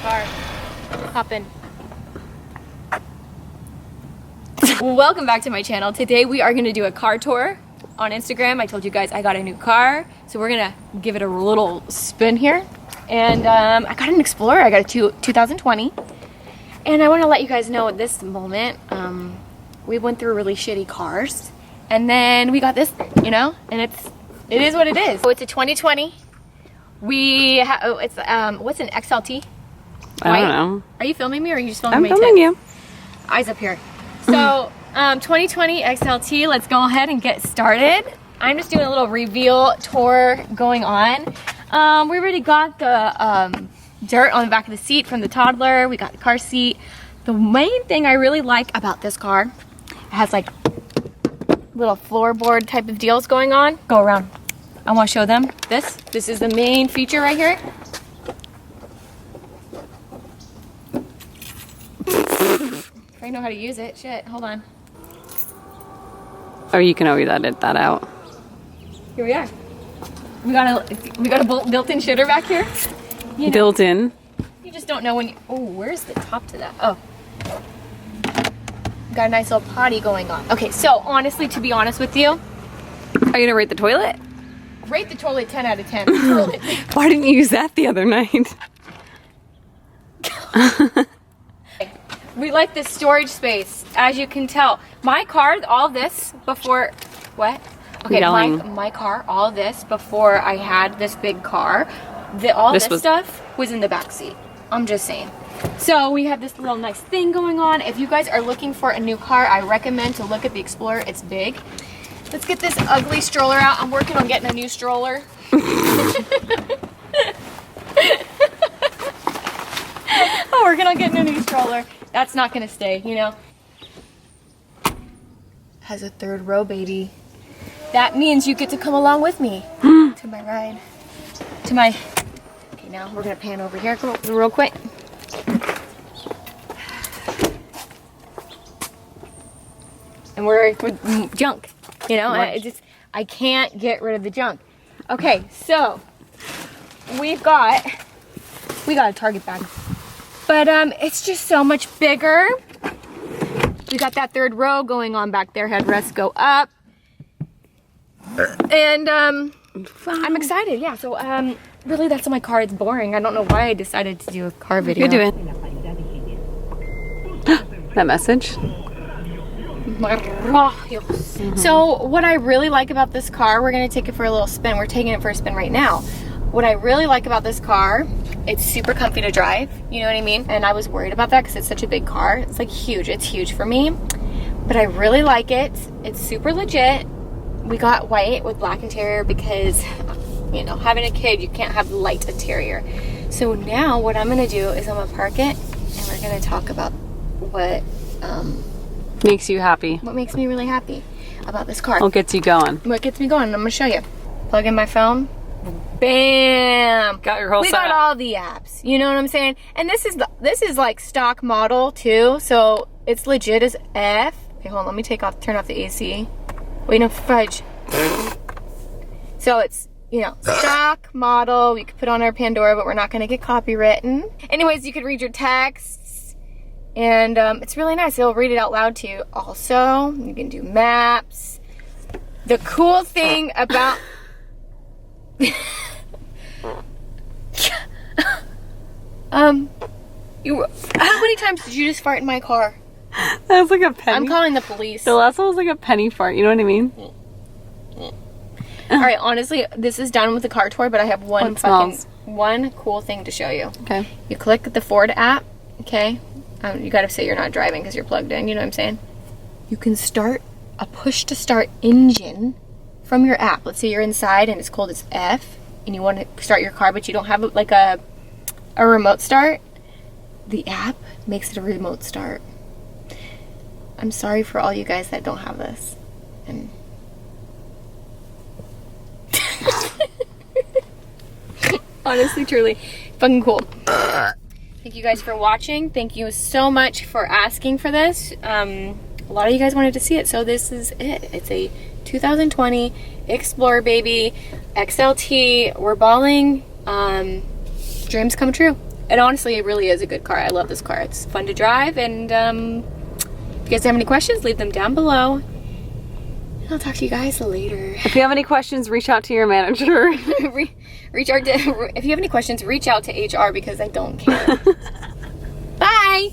car. Hop in. Welcome back to my channel. Today we are going to do a car tour on Instagram. I told you guys I got a new car, so we're going to give it a little spin here. And I got an Explorer. I got a 2020. And I want to let you guys know at this moment, we went through really shitty cars. And then we got this, you know, and it is what it is. So it's a 2020. It's what's an XLT? I don't know. Are you filming me or are you just filming me? I'm filming you. Eyes up here. So 2020 XLT, let's go ahead and get started. I'm just doing a little reveal tour going on. We already got the dirt on the back of the seat from the toddler. We got the car seat. The main thing I really like about this car, it has like little floorboard type of deals going on. Go around. I want to show them this. This is the main feature right here. If I know how to use it, shit, hold on. Or you can always edit that out. Here we are. We got a built-in shitter back here. You know, Built-in. You just don't know when you. Oh, where's the top to that? Oh, got a nice little potty going on. Okay, so honestly, to be honest with you, Are you gonna rate the toilet? rate the toilet 10 out of 10. Why didn't you use that the other night? We like the storage space, as you can tell. My car, all this before, what? Okay, Yelling. my car, all this before I had this big car, all this stuff was in the back seat. I'm just saying. So we have this little nice thing going on. If you guys are looking for a new car, I recommend to look at the Explorer. It's big. Let's get this ugly stroller out. I'm working on getting a new stroller. I'm working on getting a new stroller. That's not gonna stay, you know. Has a third row, baby. That means you get to come along with me to my ride. Okay, now we're gonna pan over here real quick. And we're junk, you know. I can't get rid of the junk. Okay, so we got a Target bag, but it's just so much bigger. We got that third row going on back there. Headrests go up, and I'm excited. Yeah. So really, that's my car. It's boring. I don't know why I decided to do a car video. You're doing that message. So what I really like about this car, we're gonna take it for a little spin. We're taking it for a spin right now. What I really like about this car, it's super comfy to drive, you know what I mean? And I was worried about that because it's such a big car. It's like huge, it's huge for me. But I really like it. It's super legit. We got white with black interior because, you know, having a kid, you can't have light interior. So now what I'm gonna do is I'm gonna park it and we're gonna talk about what Makes you happy. what makes me really happy about this car. What gets you going? What gets me going, I'm gonna show you. Plug in my phone. Bam! Got your whole We got setup. all the apps. You know what I'm saying? And this is like stock model too, so it's legit as F. Okay, hold on, let me turn off the AC. Wait, no, fudge. So it's, you know, stock model. We could put on our Pandora, but we're not gonna get copywritten. Anyways, you could read your texts. And it's really nice. It'll read it out loud to you. Also, you can do maps. The cool thing about how many times did you just fart in my car? That was like a penny. I'm calling the police. The last one was like a penny fart. You know what I mean? All right, honestly, this is done with the car tour, but I have one cool thing to show you. Okay. You click the Ford app. Okay. You got to say you're not driving because you're plugged in. You know what I'm saying? You can start a push to start engine from your app. Let's say you're inside and it's cold as F and you want to start your car, but you don't have like a remote start. The app makes it a remote start. I'm sorry for all you guys that don't have this. And honestly, truly, fucking cool. Thank you guys for watching. Thank you so much for asking for this. A lot of you guys wanted to see it, so this is it. It's a 2020 Explorer baby XLT. We're balling. Dreams come true. And honestly, it really is a good car. I love this car. It's fun to drive, and if you guys have any questions, leave them down below. I'll talk to you guys later. If you have any questions, reach out to your manager. Reach out to, if you have any questions, reach out to HR because I don't care. Bye!